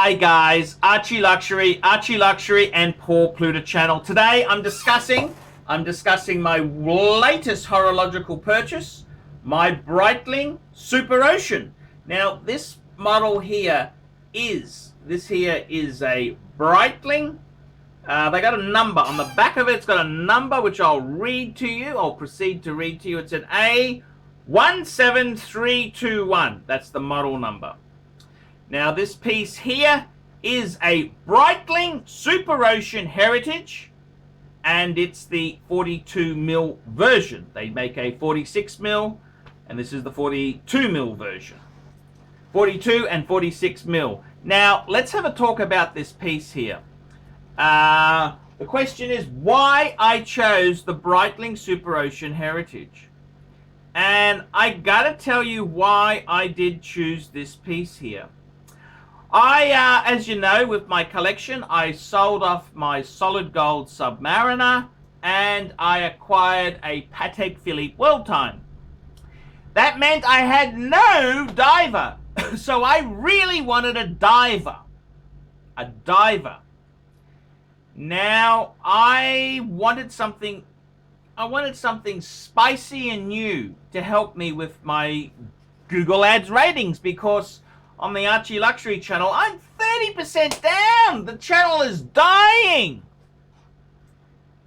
Hi guys, ArchieLuxury and Paul Pluta channel. Today I'm discussing my latest horological purchase, my Breitling SuperOcean. Now this model here is a Breitling. They got a number on the back of it. It's got a number which I'll read to you. I'll proceed to read to you. It's an A17321. That's the model number. Now this piece here is a Breitling SuperOcean Heritage, and it's the 42mm version. They make a 46mm, and this is the 42mm version. 42 and 46mm. Now let's have a talk about this piece here. The question is why I chose the Breitling SuperOcean Heritage. And I gotta tell you why I did choose this piece here. As you know, with my collection, I sold off my solid gold Submariner and I acquired a Patek Philippe World Time. That meant I had no diver. So I really wanted a diver. A diver. Now, I wanted something spicy and new to help me with my Google Ads ratings, because on the ArchieLuxury channel, I'm 30% down. The channel is dying.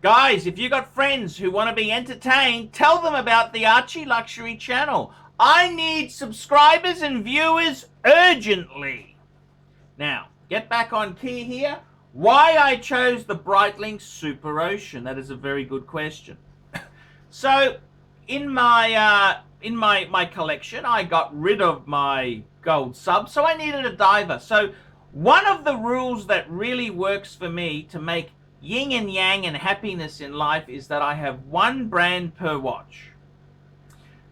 Guys, if you got friends who want to be entertained, tell them about the ArchieLuxury channel. I need subscribers and viewers urgently. Now, get back on key here. Why I chose the Breitling SuperOcean? That is a very good question. So, in my collection, I got rid of my gold sub, so I needed a diver. So one of the rules that really works for me to make yin and yang and happiness in life is that I have one brand per watch.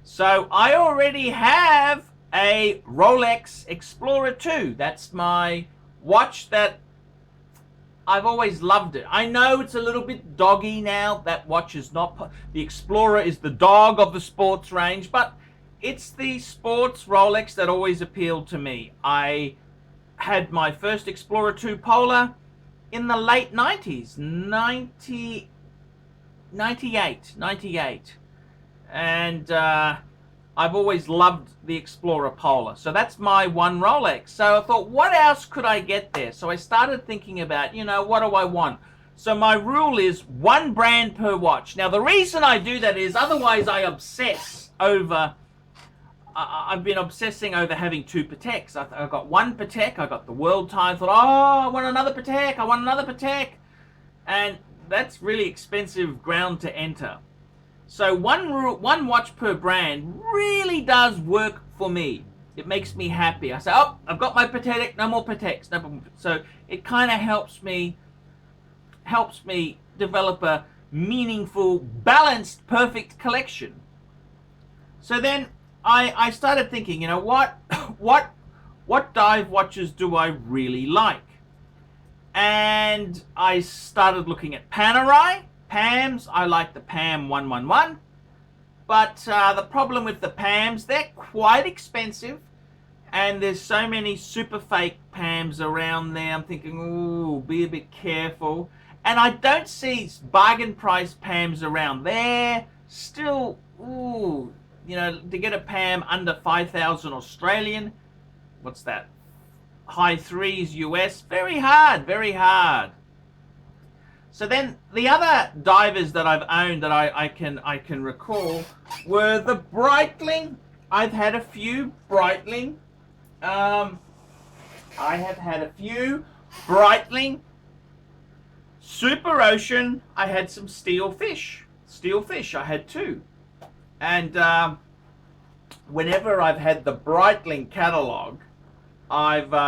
So I already have a Rolex Explorer 2. That's my watch that I've always loved it. I know it's a little bit doggy now. That watch is not... The Explorer is the dog of the sports range, but it's the sports Rolex that always appealed to me. I had my first Explorer 2 Polar in the late 90s, 98. And I've always loved the Explorer Polar. So that's my one Rolex. So I thought, what else could I get there? So I started thinking about, what do I want? So my rule is one brand per watch. Now the reason I do that is otherwise I obsess over... I've been obsessing over having two Pateks. I've got one Patek, I got the World Time, thought, oh, I want another Patek, and that's really expensive ground to enter. So one watch per brand really does work for me. It makes me happy. I say, oh, I've got my Patek, no more Pateks. So it kind of helps me develop a meaningful, balanced, perfect collection. So then I started thinking, what dive watches do I really like? And I started looking at Panerai, PAMs. I like the PAM 111. But the problem with the PAMs, they're quite expensive. And there's so many super fake PAMs around there. I'm thinking, ooh, be a bit careful. And I don't see bargain price PAMs around there. Still, ooh... to get a PAM under 5,000 Australian, what's that? High threes US, very hard. So then the other divers that I've owned that I can recall were the Breitling. I've had a few Breitling. I have had a few Breitling SuperOcean. I had some Steelfish. I had two. And whenever I've had the Breitling catalog,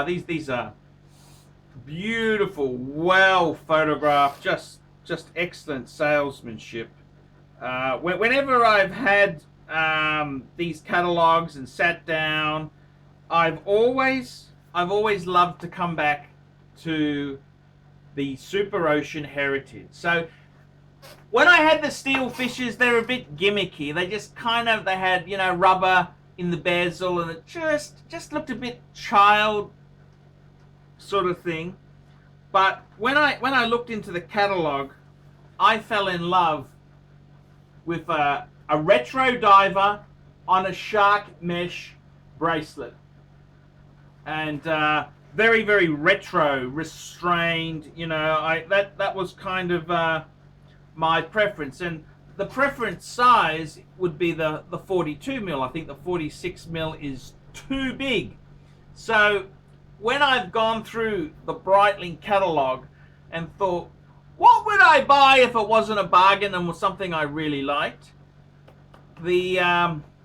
these are beautiful, well photographed, just excellent salesmanship. Whenever I've had these catalogs and sat down, I've always loved to come back to the SuperOcean Heritage. So when I had the steel fishes, they're a bit gimmicky. They just they had, rubber in the bezel, and it just looked a bit child sort of thing. But when I looked into the catalog, I fell in love with a retro diver on a shark mesh bracelet. And very, very retro, restrained, you know, that was kind of my preference. And the preference size would be the 42 mil. I think the 46 mil is too big. So when I've gone through the Breitling catalog and thought, what would I buy if it wasn't a bargain and was something I really liked? The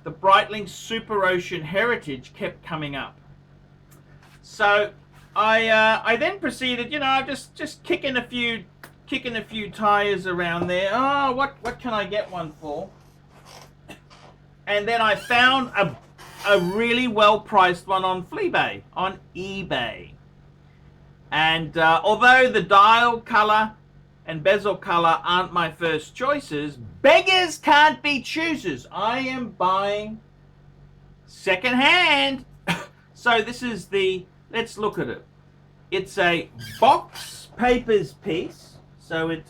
Breitling SuperOcean Heritage kept coming up. So I then proceeded, you know, just kicking a few tires around there. Oh, what can I get one for? And then I found a really well priced one on eBay. And although the dial color and bezel color aren't my first choices, beggars can't be choosers. I am buying secondhand. So this is let's look at it. It's a box papers piece. So it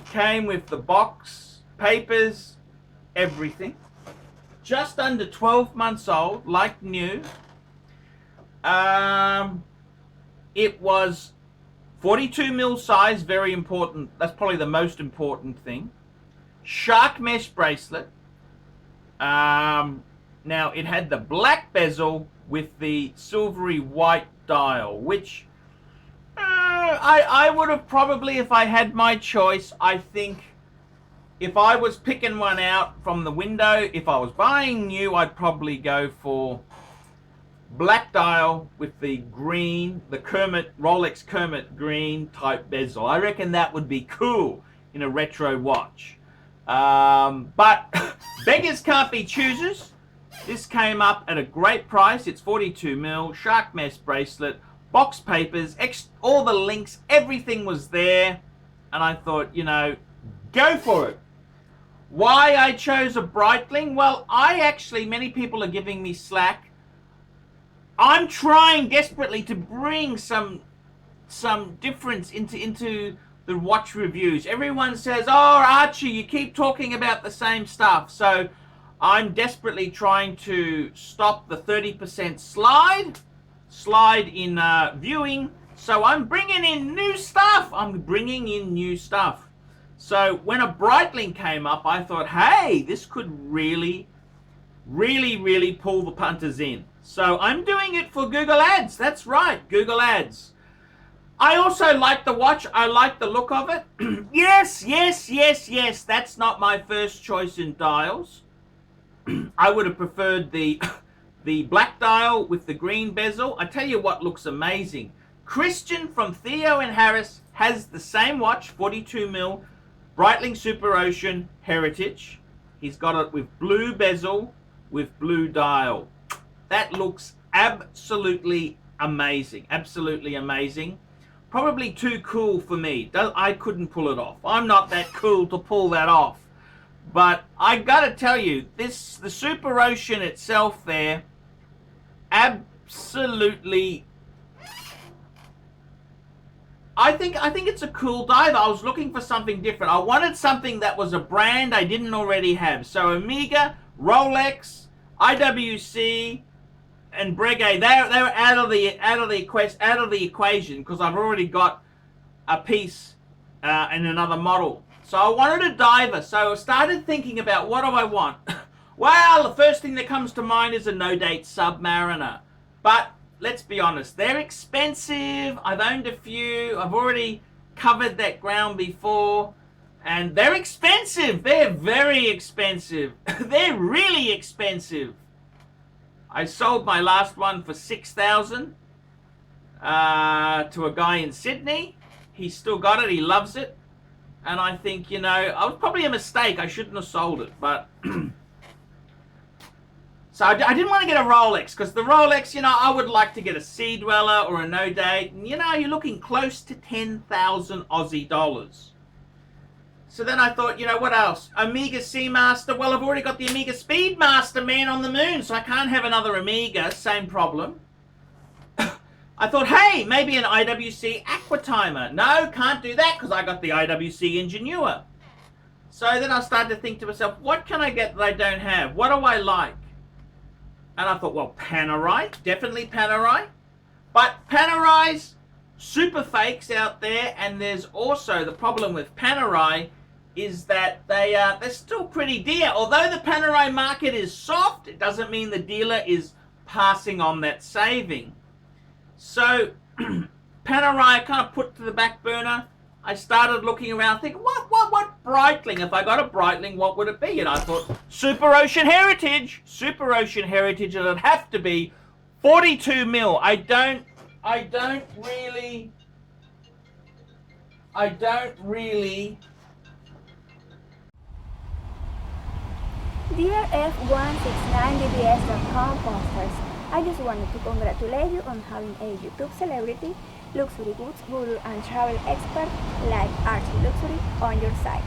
came with the box, papers, everything. Just under 12 months old, like new. It was 42 mil size, very important. That's probably the most important thing. Shark mesh bracelet. Now it had the black bezel with the silvery white dial, which I would have probably, if I had my choice, I think if I was picking one out from the window, if I was buying new, I'd probably go for black dial with the green, the Rolex Kermit green type bezel. I reckon that would be cool in a retro watch. But beggars can't be choosers. This came up at a great price. It's 42 mil, shark mesh bracelet, box papers, all the links, everything was there. And I thought, you know, go for it. Why I chose a Breitling? Well, many people are giving me slack. I'm trying desperately to bring some difference into the watch reviews. Everyone says, oh, Archie, you keep talking about the same stuff. So I'm desperately trying to stop the 30% slide in viewing. So I'm bringing in new stuff. So when a Breitling came up, I thought, hey, this could really, really, really pull the punters in. So I'm doing it for Google Ads. That's right, Google Ads. I also like the watch. I like the look of it. Yes. That's not my first choice in dials. I would have preferred the black dial with the green bezel. I tell you what looks amazing. Christian from Theo and Harris has the same watch, 42 mil, Breitling SuperOcean Heritage. He's got it with blue bezel, with blue dial. That looks absolutely amazing. Absolutely amazing. Probably too cool for me. I couldn't pull it off. I'm not that cool to pull that off. But I gotta tell you, the SuperOcean itself there, absolutely. I think it's a cool dive. I was looking for something different. I wanted something that was a brand I didn't already have. So Omega, Rolex, IWC, and Breguet, they were out of the equation because I've already got a piece in another model. So I wanted a diver. So I started thinking about what do I want. Well, the first thing that comes to mind is a no-date Submariner. But let's be honest, they're expensive. I've owned a few. I've already covered that ground before. And they're expensive. They're very expensive. They're really expensive. I sold my last one for $6,000 to a guy in Sydney. He's still got it. He loves it. And I think, you know, it was probably a mistake. I shouldn't have sold it. But so I didn't want to get a Rolex because the Rolex, you know, I would like to get a Sea Dweller or a No Date. And, you know, you're looking close to 10,000 Aussie dollars. So then I thought, you know, what else? Omega Seamaster. Well, I've already got the Omega Speedmaster Man on the moon, so I can't have another Omega. Same problem. I thought, hey, maybe an IWC aqua timer. No, can't do that because I got the IWC Ingenua. So then I started to think to myself, what can I get that I don't have? What do I like? And I thought, well, Panerai, definitely Panerai. But Panerai's super fakes out there, and there's also the problem with Panerai is that they're still pretty dear. Although the Panerai market is soft, it doesn't mean the dealer is passing on that saving. So Panerai I kind of put to the back burner. I started looking around thinking, what Breitling? If I got a Breitling, what would it be? And I thought, SuperOcean Heritage. SuperOcean Heritage, and it'd have to be 42 mil. I don't really Dear F169BBS.com posters, I just wanted to congratulate you on having a YouTube celebrity, luxury goods guru and travel expert like ArchieLuxury on your site.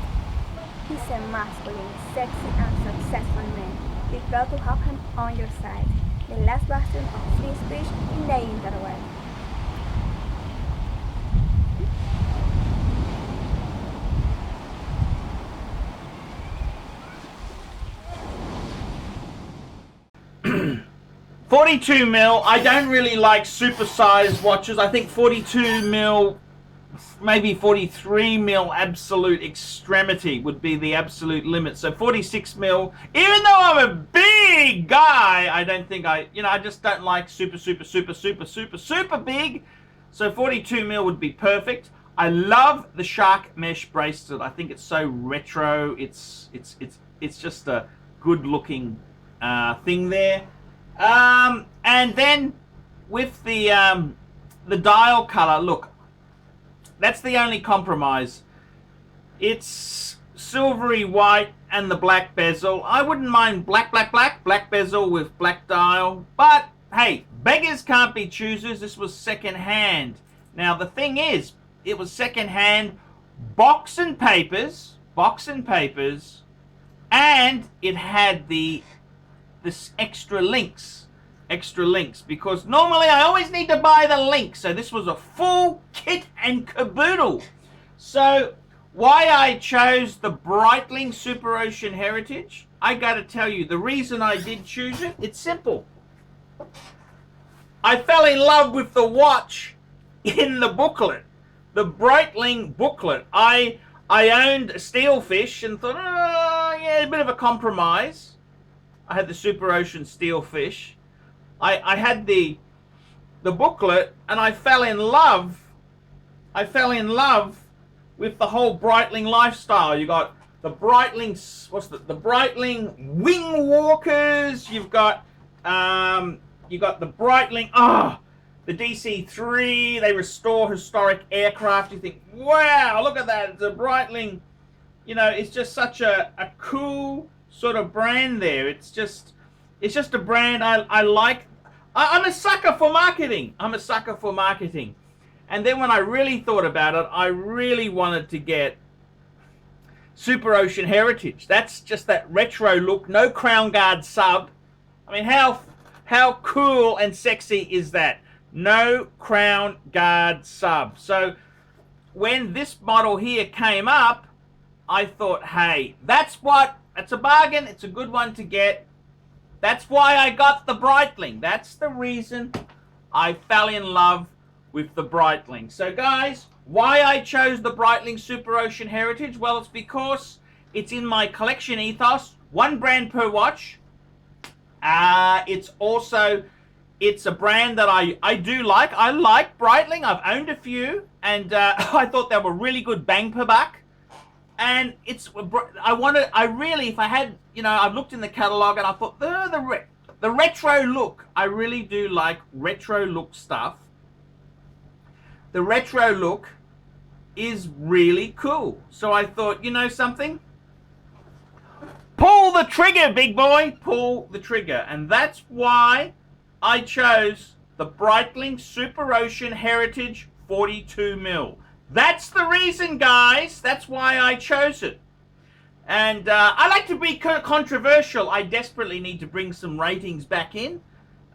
He's a masculine, sexy and successful man. Be proud to have him on your site, the last bastion of free speech in the interweb. $42 mil. I don't really like super-sized watches. I think 42 mil, maybe 43 mil absolute extremity would be the absolute limit. So 46 mil, even though I'm a big guy, I don't think I just don't like super big. So 42 mil would be perfect. I love the shark mesh bracelet. I think it's so retro. It's just a good looking thing there. And then with the dial color, look, that's the only compromise. It's silvery white and the black bezel. I wouldn't mind black bezel with black dial, but hey, beggars can't be choosers. This was second hand. Now the thing is, it was second hand, box and papers, and it had this extra links, because normally I always need to buy the links. So this was a full kit and caboodle. So why I chose the Breitling SuperOcean Heritage, I gotta tell you, the reason I did choose it, it's simple. I fell in love with the watch in the booklet, the Breitling booklet. I owned a Steelfish and thought, oh yeah, a bit of a compromise. I had the SuperOcean Steelfish. I had the booklet, and I fell in love with the whole Breitling lifestyle. You got the Breitling, the Breitling wing walkers. You've got the Breitling, the DC-3. They restore historic aircraft. You think, wow, look at that. It's a Breitling. It's just such a cool sort of brand there. It's just a brand I like. I'm a sucker for marketing. And then when I really thought about it, I really wanted to get SuperOcean Heritage. That's just that retro look, no crown guard sub. I mean, how cool and sexy is that? No crown guard sub. So when this model here came up, I thought, hey, that's a bargain. It's a good one to get. That's why I got the Breitling. That's the reason I fell in love with the Breitling. So guys, why I chose the Breitling SuperOcean Heritage? Well, it's because it's in my collection ethos. One brand per watch. It's a brand that I do like. I like Breitling. I've owned a few, and I thought they were really good bang per buck. And if I had, I've looked in the catalog and I thought the retro look. I really do like retro look stuff. The retro look is really cool. So I thought, something? Pull the trigger, big boy. Pull the trigger. And that's why I chose the Breitling SuperOcean Heritage 42 mil. That's the reason, guys. That's why I chose it. And I like to be controversial. I desperately need to bring some ratings back in.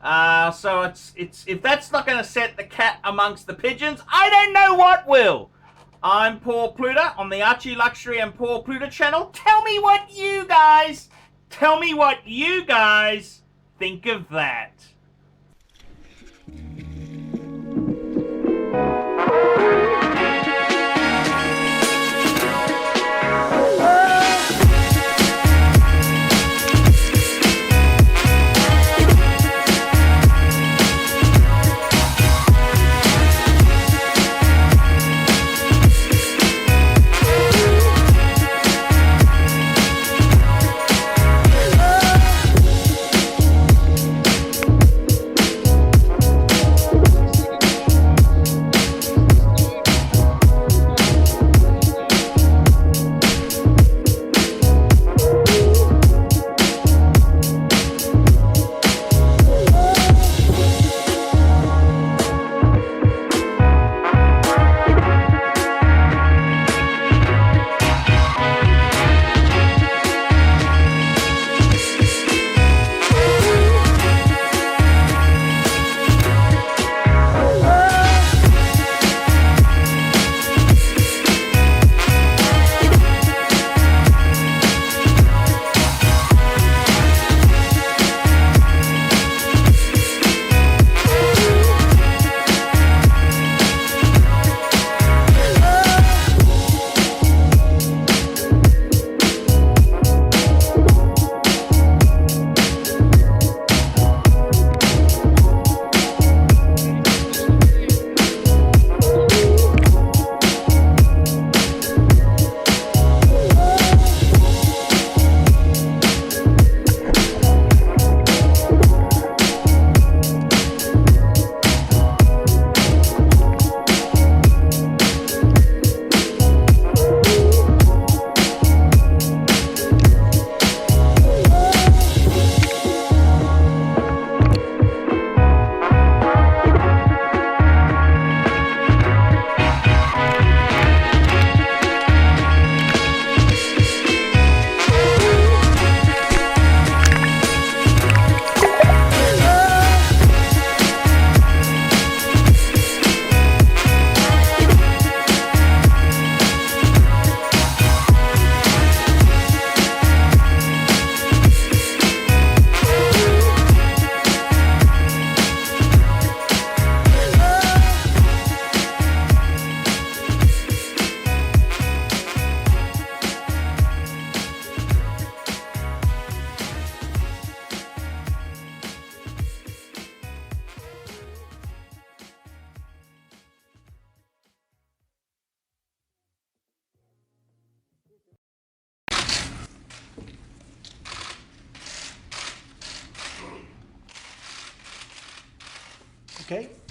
So it's if that's not going to set the cat amongst the pigeons, I don't know what will. I'm Paul Pluter on the ArchieLuxury and Paul Pluter channel. Tell me what you guys think of that. Okay.